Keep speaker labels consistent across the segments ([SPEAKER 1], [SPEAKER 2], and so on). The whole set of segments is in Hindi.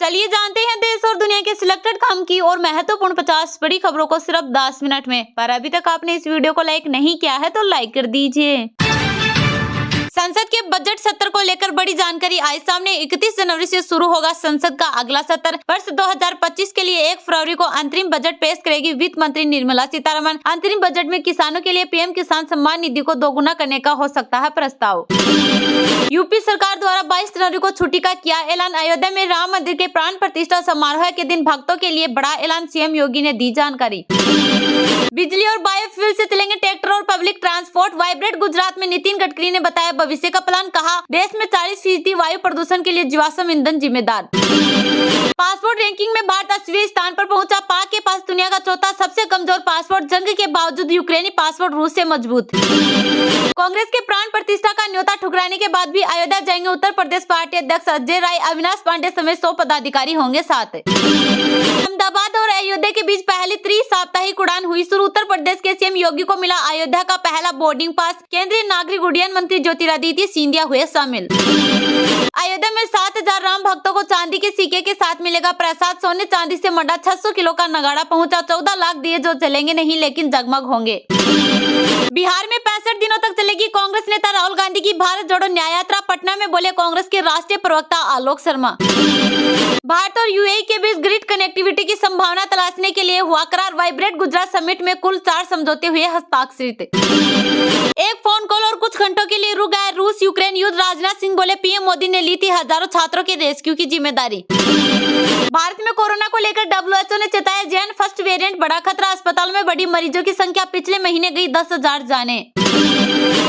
[SPEAKER 1] चलिए जानते हैं देश और दुनिया के सिलेक्टेड काम की और महत्वपूर्ण 50 बड़ी खबरों को सिर्फ 10 मिनट में। पर अभी तक आपने इस वीडियो को लाइक नहीं किया है तो लाइक कर दीजिए। संसद के बजट सत्र को लेकर बड़ी जानकारी आई सामने। 31 जनवरी से शुरू होगा संसद का अगला सत्र। वर्ष 2025 के लिए 1 फरवरी को अंतरिम बजट पेश करेगी वित्त मंत्री निर्मला सीतारमण। अंतरिम बजट में किसानों के लिए पीएम किसान सम्मान निधि को दोगुना करने का हो सकता है प्रस्ताव। यूपी सरकार द्वारा 22 जनवरी को छुट्टी का किया ऐलान। अयोध्या में राम मंदिर के प्राण प्रतिष्ठा समारोह के दिन भक्तों के लिए बड़ा ऐलान, सीएम योगी ने दी जानकारी। बिजली और बायोफ्यूल से चलेंगे ट्रैक्टर और पब्लिक ट्रांसपोर्ट। वाइब्रेट गुजरात में नितिन गडकरी ने बताया भविष्य का प्लान। कहा देश में 40% वायु प्रदूषण के लिए जीवाश्म ईंधन जिम्मेदार। पासपोर्ट रैंकिंग में भारत 80वें स्थान पर पहुंचा। पाक के पास दुनिया का चौथा सबसे कमजोर पासपोर्ट। जंग के बावजूद यूक्रेनी पासपोर्ट रूस से मजबूत। कांग्रेस के प्राण प्रतिष्ठा का न्योता ठुकराने के बाद भी अयोध्या जाएंगे उत्तर प्रदेश पार्टी अध्यक्ष अजय राय। अविनाश पांडे समेत 100 पदाधिकारी होंगे साथ। अहमदाबाद और अयोध्या के बीच पहली त्रि-साप्ताहिक उड़ान हुई शुरू। उत्तर प्रदेश के सीएम योगी को मिला अयोध्या का पहला बोर्डिंग पास। केंद्रीय नागरिक उड्डयन मंत्री ज्योतिरादित्य सिंधिया हुए शामिल। अयोध्या में 7000 राम भक्तों को चांदी के सिक्के के साथ मिलेगा प्रसाद। सोने चांदी से मढ़ा 600 किलो का नगाड़ा पहुंचा। 14 लाख दिए जो जलेंगे नहीं लेकिन जगमग होंगे। बिहार में 65 दिनों तक चलेगी कांग्रेस नेता राहुल गांधी की भारत जोड़ो न्याय यात्रा। पटना में बोले कांग्रेस के राष्ट्रीय प्रवक्ता आलोक शर्मा। भारत और यूएई के बीच ग्रिड कनेक्टिविटी की संभावना तलाशने के लिए हुआ करार। वाइब्रेट गुजरात समिट में कुल 4 समझौते हुए हस्ताक्षरित। एक फोन कॉल और कुछ घंटों के लिए रुक गया रूस यूक्रेन युद्ध। राजनाथ सिंह बोले पीएम मोदी ने ली थी हजारों छात्रों के रेस्क्यू की जिम्मेदारी। भारत में कोरोना को लेकर डब्ल्यूएचओ ने चेताया जैन फर्स्ट वेरिएंट बड़ा खतरा। अस्पताल में बढ़ी मरीजों की संख्या। पिछले महीने गई 10,000 जाने।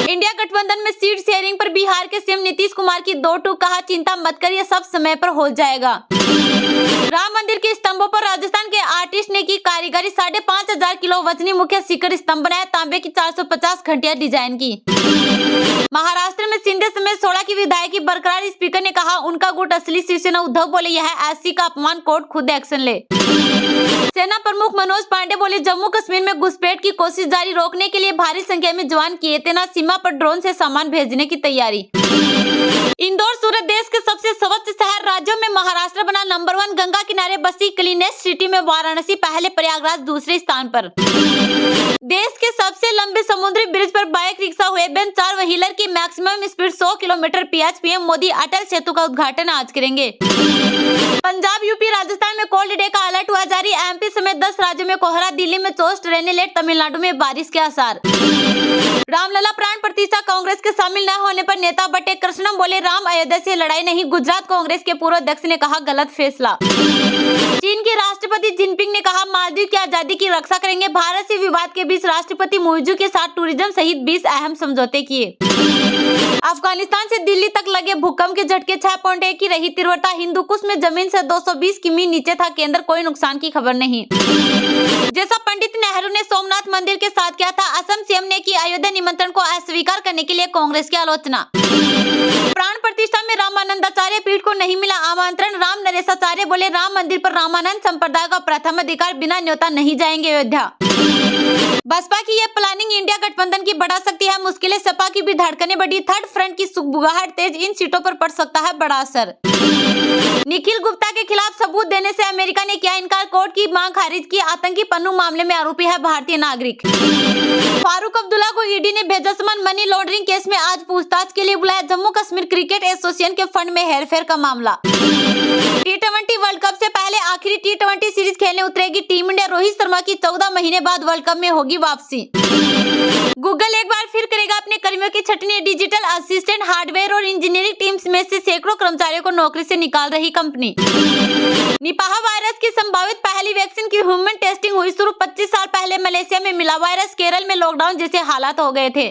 [SPEAKER 1] इंडिया गठबंधन में सीट शेयरिंग पर बिहार के सीएम नीतीश कुमार की 2 टूक। कहा चिंता मत करिए सब समय पर हो जाएगा। राम मंदिर के स्तंभों पर राजस्थान के आर्टिस्ट ने की कारीगरी। 5,500 किलो वजनी मुख्य शिखर स्तंभ बनाया। तांबे की 450 घंटिया डिजाइन की। महाराष्ट्र में शिंदे समेत 16 की विधायक बरकरार। स्पीकर ने कहा उनका गुट असली शिवसेना। उद्धव बोले यह एससी का अपमान, कोर्ट खुद एक्शन ले। सेना प्रमुख मनोज पांडे बोले जम्मू कश्मीर में घुसपैठ की कोशिश जारी। रोकने के लिए भारी संख्या में जवान किए तैनात। सीमा पर ड्रोन से सामान भेजने की तैयारी। इंदौर सूरत देश के सबसे स्वच्छ शहर राज्यों में महाराष्ट्र बना नंबर 1। गंगा किनारे बसी क्लीनेस्ट सिटी में वाराणसी पहले, प्रयागराज दूसरे स्थान पर। देश के सबसे लंबे समुद्री ब्रिज पर बाइक रिक्शा हुए बंद। 4 व्हीलर की maximum speed 100 kilometre PH. PM Modi Atal Setu का उद्घाटन आज करेंगे। पंजाब यूपी राजस्थान में कोल्ड डे का अलर्ट हुआ जारी। एमपी समेत 10 राज्यों में कोहरा। दिल्ली में 24 ट्रेनें लेट। तमिलनाडु में बारिश के आसार। रामलला प्राण प्रतिष्ठा कांग्रेस के शामिल न होने पर नेता बटे। कृष्णम बोले राम अयोध्या से लड़ाई नहीं। गुजरात कांग्रेस के पूर्व अध्यक्ष ने कहा गलत फैसला। चीन के राष्ट्रपति जिनपिंग ने कहा मालदीव की आजादी की रक्षा करेंगे। भारत से विवाद के बीच राष्ट्रपति मुइजू के साथ टूरिज्म सहित 20 अहम समझौते किए। अफगानिस्तान से दिल्ली तक लगे भूकंप के झटके 6.1 की रही तीव्रता। हिंदू कुश में जमीन से 220 किमी नीचे था केंद्र। कोई नुकसान की खबर नहीं। जैसा पंडित नेहरू ने सोमनाथ मंदिर के साथ किया था। असम सीएम ने की अयोध्या निमंत्रण को अस्वीकार करने के लिए कांग्रेस की आलोचना। प्राण प्रतिष्ठा में रामानंदाचार्य पीठ को नहीं मिला आमंत्रण। राम नरेशाचार्य बोले राम मंदिर पर रामानंद संप्रदाय का प्रथम अधिकार। बिना न्योता नहीं जाएंगे अयोध्या। बसपा की यह प्लानिंग इंडिया गठबंधन की बढ़ा सकती है मुश्किलें। सपा की भी धड़कनें बढ़ी। थर्ड फ्रंट की सुगबुगाहट तेज। इन सीटों पर पड़ सकता है बड़ा असर। निखिल गुप्ता के खिलाफ सबूत देने से अमेरिका ने किया इनकार। कोर्ट की मांग खारिज की। आतंकी पन्नू मामले में आरोपी है भारतीय नागरिक। फारूक अब्दुल्ला को ईडी ने भेजा समन। मनी लॉन्ड्रिंग केस में आज पूछताछ के लिए बुलाया। जम्मू कश्मीर क्रिकेट एसोसिएशन के फंड में हेरफेर का मामला। T20 वर्ल्ड कप से पहले आखिरी T20 सीरीज खेलने उतरेगी टीम इंडिया। रोहित शर्मा की 14 महीने बाद वर्ल्ड कप में होगी वापसी। गूगल एक बार फिर करेगा अपने कर्मियों की छटनी। डिजिटल असिस्टेंट, हार्डवेयर और इंजीनियरिंग टीम्स में से सैकड़ों कर्मचारियों को नौकरी से निकाल रही कंपनी। निपाह वायरस की संभावित पहली वैक्सीन की ह्यूमन टेस्टिंग हुई शुरू। 25 साल पहले मलेशिया में मिला वायरस। केरल में लॉकडाउन जैसे हालात हो गए थे।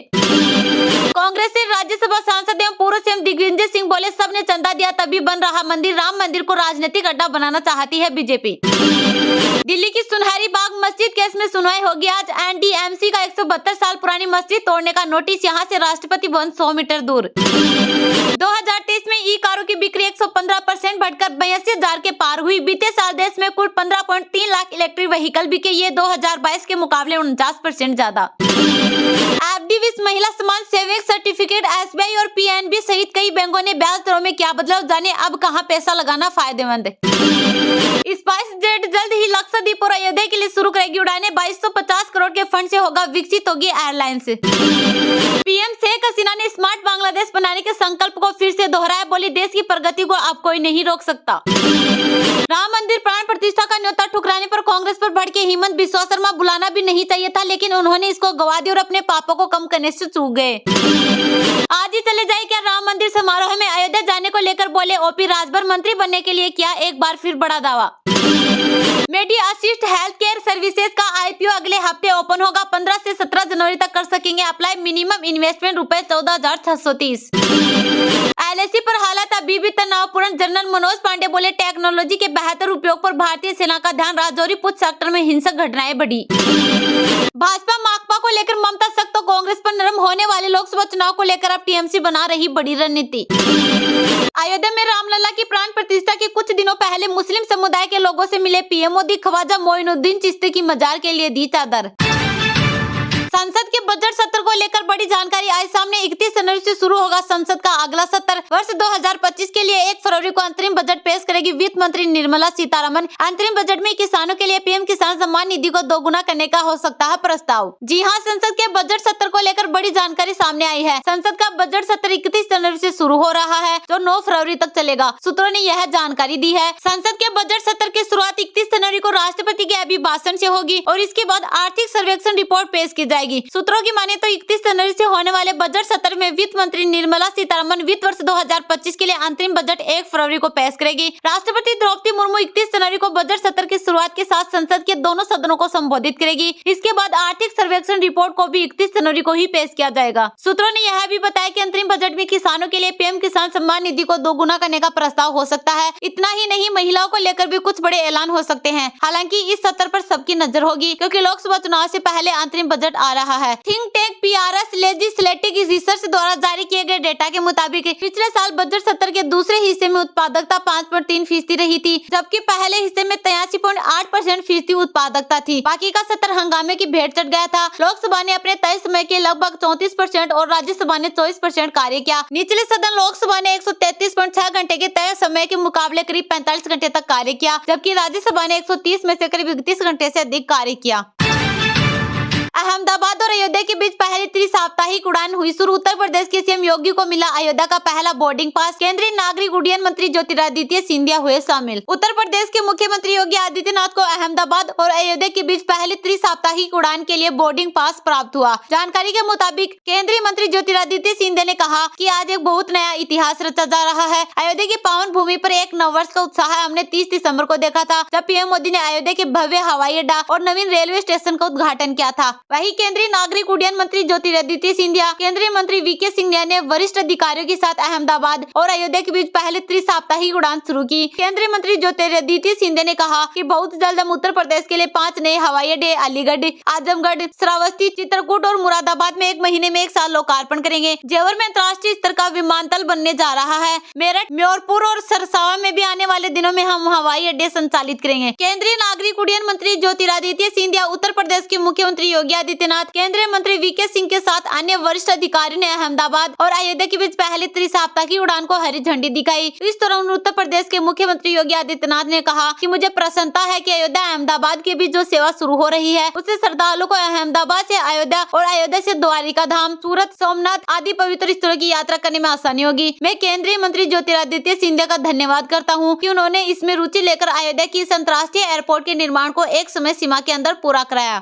[SPEAKER 1] कांग्रेस से राज्यसभा सांसद एवं पूर्व सीएम दिग्विजय सिंह बोले सबने चंदा दिया तभी बन रहा मंदिर। राम मंदिर को राजनीतिक अड्डा बनाना चाहती है बीजेपी। दिल्ली की सुनहरी बाग मस्जिद केस में सुनवाई होगी आज। एनडीएमसी का 172 साल पुरानी मस्जिद तोड़ने का नोटिस। यहां से राष्ट्रपति भवन 100 मीटर दूर। 2023 में ई कारों की बिक्री 115% बढ़कर 82,000 के पार हुई। बीते साल देश में कुल 15.3 लाख इलेक्ट्रिक व्हीकल बिके। ये 2022 के मुकाबले 49% ज्यादा। मोदी विश महिला सम्मान सेविंग सर्टिफिकेट। एसबीआई और पीएनबी सहित कई बैंकों ने ब्याज दरों में किया बदलाव, जाने अब कहां पैसा लगाना फायदेमंद। स्पाइस जेट जल्द ही लक्षद्वीप और अयोध्या के लिए शुरू करेगी उड़ानें। 2250 करोड़ के फंड से होगा विकसित होगी एयरलाइंस। पीएम शेख हसीना ने स्मार्ट बांग्लादेश बनाने के संकल्प को फिर से दोहराया, बोली देश की प्रगति को अब कोई नहीं रोक सकता। राम मंदिर प्राण प्रतिष्ठा का न्योता ठुकराने पर कांग्रेस पर भड़के हिमंत बिस्वा शर्मा। बुलाना भी नहीं चाहिए था, लेकिन उन्होंने इसको गवा दिया और अपने पापों को कम करने से चूक गए। आज ही चले जाए क्या राम मंदिर समारोह में अयोध्या जाने को लेकर बोले ओपी राजभर। मंत्री बनने के लिए किया एक बार फिर बड़ा दावा। मेडी असिस्ट हेल्थ केयर सर्विसेज का आईपीओ अगले हफ्ते ओपन होगा। 15 से 17 जनवरी तक कर सकेंगे अप्लाई। मिनिमम इन्वेस्टमेंट रुपए 14,630। एलएसी पर हालात अभी भी तनावपूर्ण। जनरल मनोज पांडे बोले टेक्नोलॉजी के बेहतर उपयोग पर भारतीय सेना का ध्यान। राजौरी पुंछ सेक्टर में हिंसक घटनाएं बढ़ी। भाजपा माकपा को लेकर ममता सख्त तो कांग्रेस पर नरम होने वाले लोकसभा चुनाव को लेकर अब टीएमसी बना रही बड़ी रणनीति। अयोध्या में रामलला की प्राण प्रतिष्ठा के कुछ दिनों पहले मुस्लिम समुदाय के लोगों से मिले पीएम मोदी। ख्वाजा मोइनुद्दीन चिश्ती की मजार के लिए दी चादर। संसद के बजट सत्र को लेकर बड़ी जानकारी आई सामने। 31 जनवरी से शुरू होगा संसद का अगला सत्र। वर्ष 2025 के लिए 1 फरवरी को अंतरिम बजट पेश करेगी वित्त मंत्री निर्मला सीतारमण। अंतरिम बजट में किसानों के लिए पीएम किसान सम्मान निधि को दोगुना करने का हो सकता है प्रस्ताव। जी हां, संसद के बजट सत्र को लेकर बड़ी जानकारी सामने आई है। संसद का बजट सत्र 31 जनवरी से शुरू हो रहा है, जो 9 फरवरी तक चलेगा। सूत्रों ने यह जानकारी दी है। संसद के बजट सत्र की शुरुआत 31 जनवरी को राष्ट्रपति के अभिभाषण से होगी और इसके बाद आर्थिक सर्वेक्षण रिपोर्ट पेश की जाएगी। सूत्रों की माने तो 31 जनवरी से होने वाले बजट सत्र में वित्त मंत्री निर्मला सीतारमण वित्त वर्ष 2025 के लिए अंतरिम बजट 1 फरवरी को पेश करेगी। राष्ट्रपति द्रौपदी मुर्मू 31 जनवरी को बजट सत्र की शुरुआत के साथ संसद के दोनों सदनों को संबोधित करेगी। इसके बाद आर्थिक सर्वेक्षण रिपोर्ट को भी 31 जनवरी को ही पेश किया जाएगा। सूत्रों ने यह भी बताया कि अंतरिम बजट में किसानों के लिए पीएम किसान सम्मान निधि को दोगुना करने का प्रस्ताव हो सकता है। इतना ही नहीं, महिलाओं को लेकर भी कुछ बड़े ऐलान हो सकते हैं। हालांकि इस सत्र पर सबकी नजर होगी, क्योंकि लोकसभा चुनाव से पहले अंतरिम बजट आ रहा है। Think tank PRS legislative research द्वारा जारी किए गए डेटा के मुताबिक पिछले साल बजट सत्र के दूसरे हिस्से में उत्पादकता 5.3% रही थी, जबकि पहले हिस्से में 83.8% उत्पादकता थी। बाकी का सत्र हंगामे की भेंट चढ़ गया था। लोकसभा ने अपने तय समय के लगभग 34% और राज्यसभा ने 24% कार्य किया। निचले सदन लोकसभा ने 133.6 घंटे के तय समय के मुकाबले करीब 45 घंटे तक कार्य किया, जबकि राज्यसभा ने 130 में से करीब 31 घंटे से अधिक कार्य किया। अहमदाबाद और अयोध्या के बीच पहली त्रि-साप्ताहिक उड़ान हुई शुरू। उत्तर प्रदेश के सीएम योगी को मिला अयोध्या का पहला बोर्डिंग पास। केंद्रीय नागरिक उड्डयन मंत्री ज्योतिरादित्य सिंधिया हुए शामिल। उत्तर प्रदेश के मुख्यमंत्री योगी आदित्यनाथ को अहमदाबाद और अयोध्या के बीच पहली त्रि-साप्ताहिक उड़ान के लिए बोर्डिंग पास प्राप्त हुआ। जानकारी के मुताबिक केंद्रीय मंत्री ज्योतिरादित्य सिंधिया ने कहा कि आज एक बहुत नया इतिहास रचा जा रहा है। अयोध्या की पावन भूमि पर एक नववर्ष का उत्साह हमने 30 दिसंबर को देखा था, जब पीएम मोदी ने अयोध्या के भव्य हवाई अड्डा और नवीन रेलवे स्टेशन का उद्घाटन किया था। वहीं केंद्रीय नागरिक उड्डयन मंत्री ज्योतिरादित्य सिंधिया, केंद्रीय मंत्री वीके सिंह ने वरिष्ठ अधिकारियों के साथ अहमदाबाद और अयोध्या के बीच पहले त्रि-साप्ताहिक उड़ान शुरू की। केंद्रीय मंत्री ज्योतिरादित्य सिंधिया ने कहा कि बहुत जल्द हम उत्तर प्रदेश के लिए 5 नए हवाई अड्डे अलीगढ़, आजमगढ़, श्रावस्ती, चित्रकूट और मुरादाबाद में 1 महीने में एक साथ लोकार्पण करेंगे। जेवर में अंतर्राष्ट्रीय स्तर का विमानतल बनने जा रहा है। मेरठ, म्योरपुर और सरसावा में भी आने वाले दिनों में हम हवाई अड्डे संचालित करेंगे। केंद्रीय नागरिक उड्डयन मंत्री ज्योतिरादित्य सिंधिया, उत्तर प्रदेश के मुख्यमंत्री योगी आदित्यनाथ, केंद्रीय मंत्री वीके सिंह के साथ अन्य वरिष्ठ अधिकारियों ने अहमदाबाद और अयोध्या के बीच पहली त्रि-साप्ताहिक उड़ान को हरी झंडी दिखाई। इस दौरान उत्तर प्रदेश के मुख्यमंत्री योगी आदित्यनाथ ने कहा कि मुझे प्रसन्नता है कि अयोध्या अहमदाबाद के बीच जो सेवा शुरू हो रही है, उससे श्रद्धालुओं को अहमदाबाद से अयोध्या और अयोध्या से द्वारिका धाम, सूरत, सोमनाथ आदि पवित्र स्थलों की यात्रा करने में आसानी होगी। मैं केंद्रीय मंत्री ज्योतिरादित्य सिंधिया का धन्यवाद करता हूँ कि उन्होंने इसमें रुचि लेकर अयोध्या की इस अंतर्राष्ट्रीय एयरपोर्ट के निर्माण को एक समय सीमा के अंदर पूरा कराया।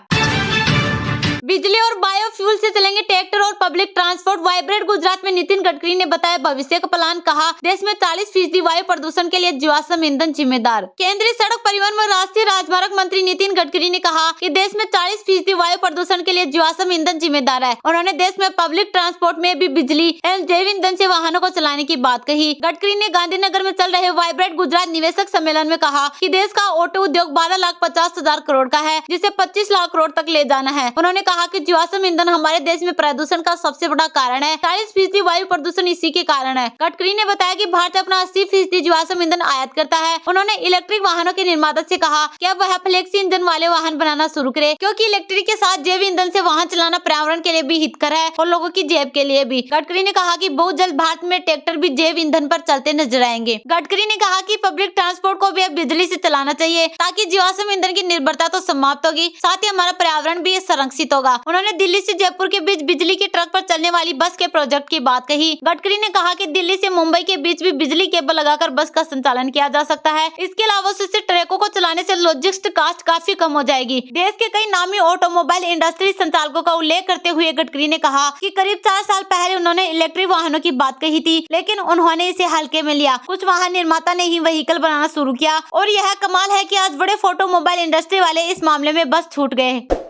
[SPEAKER 1] बिजली और बायोफ्यूल से चलेंगे ट्रैक्टर और पब्लिक ट्रांसपोर्ट। वाइब्रेट गुजरात में नितिन गडकरी ने बताया भविष्य का प्लान। कहा देश में 40% वायु प्रदूषण के लिए जीवाश्म ईंधन जिम्मेदार। केंद्रीय सड़क परिवहन व राष्ट्रीय राजमार्ग मंत्री नितिन गडकरी ने कहा कि देश में 40% वायु प्रदूषण के लिए जीवाश्म ईंधन जिम्मेदार है। उन्होंने देश में पब्लिक ट्रांसपोर्ट में भी बिजली एवं जैव ईंधन से वाहनों को चलाने की बात कही। गडकरी ने गांधीनगर में चल रहे वाइब्रेट गुजरात निवेशक सम्मेलन में कहा कि देश का ऑटो उद्योग 12,50,000 करोड़ का है, जिसे 25 लाख करोड़ तक ले जाना है। उन्होंने कहा कि जीवाश्म ईंधन हमारे देश में प्रदूषण का सबसे बड़ा कारण है। 40% वायु प्रदूषण इसी के कारण है। गडकरी ने बताया कि भारत अपना 80% जीवाश्म ईंधन आयात करता है। उन्होंने इलेक्ट्रिक वाहनों के निर्माता से कहा कि अब वह फ्लेक्सी ईंधन वाले वाहन बनाना शुरू करे, क्योंकि इलेक्ट्रिक के साथ जैव ईंधन से वाहन चलाना पर्यावरण के लिए भी हितकर है और लोगों की जेब के लिए भी। गडकरी ने कहा कि बहुत जल्द भारत में ट्रैक्टर भी जैव ईंधन पर चलते नजर आएंगे। गडकरी ने कहा कि पब्लिक ट्रांसपोर्ट को भी अब बिजली से चलाना चाहिए, ताकि जीवाश्म ईंधन की निर्भरता तो समाप्त होगी, साथ ही हमारा पर्यावरण भी संरक्षित होगा। उन्होंने दिल्ली से जयपुर के बीच बिजली के ट्रक पर चलने वाली बस के प्रोजेक्ट की बात कही। गडकरी ने कहा कि दिल्ली से मुंबई के बीच भी बिजली केबल लगाकर बस का संचालन किया जा सकता है। इसके अलावा उससे ट्रकों को चलाने से लॉजिस्टिक कास्ट काफी कम हो जाएगी। देश के कई नामी ऑटोमोबाइल इंडस्ट्री संचालकों का उल्लेख करते हुए गडकरी ने कहा कि करीब 4 साल पहले उन्होंने इलेक्ट्रिक वाहनों की बात कही थी, लेकिन उन्होंने इसे हल्के में लिया। कुछ वाहन निर्माता ने ही व्हीकल बनाना शुरू किया और यह कमाल है कि आज बड़े ऑटोमोबाइल इंडस्ट्री वाले इस मामले में बस छूट गए।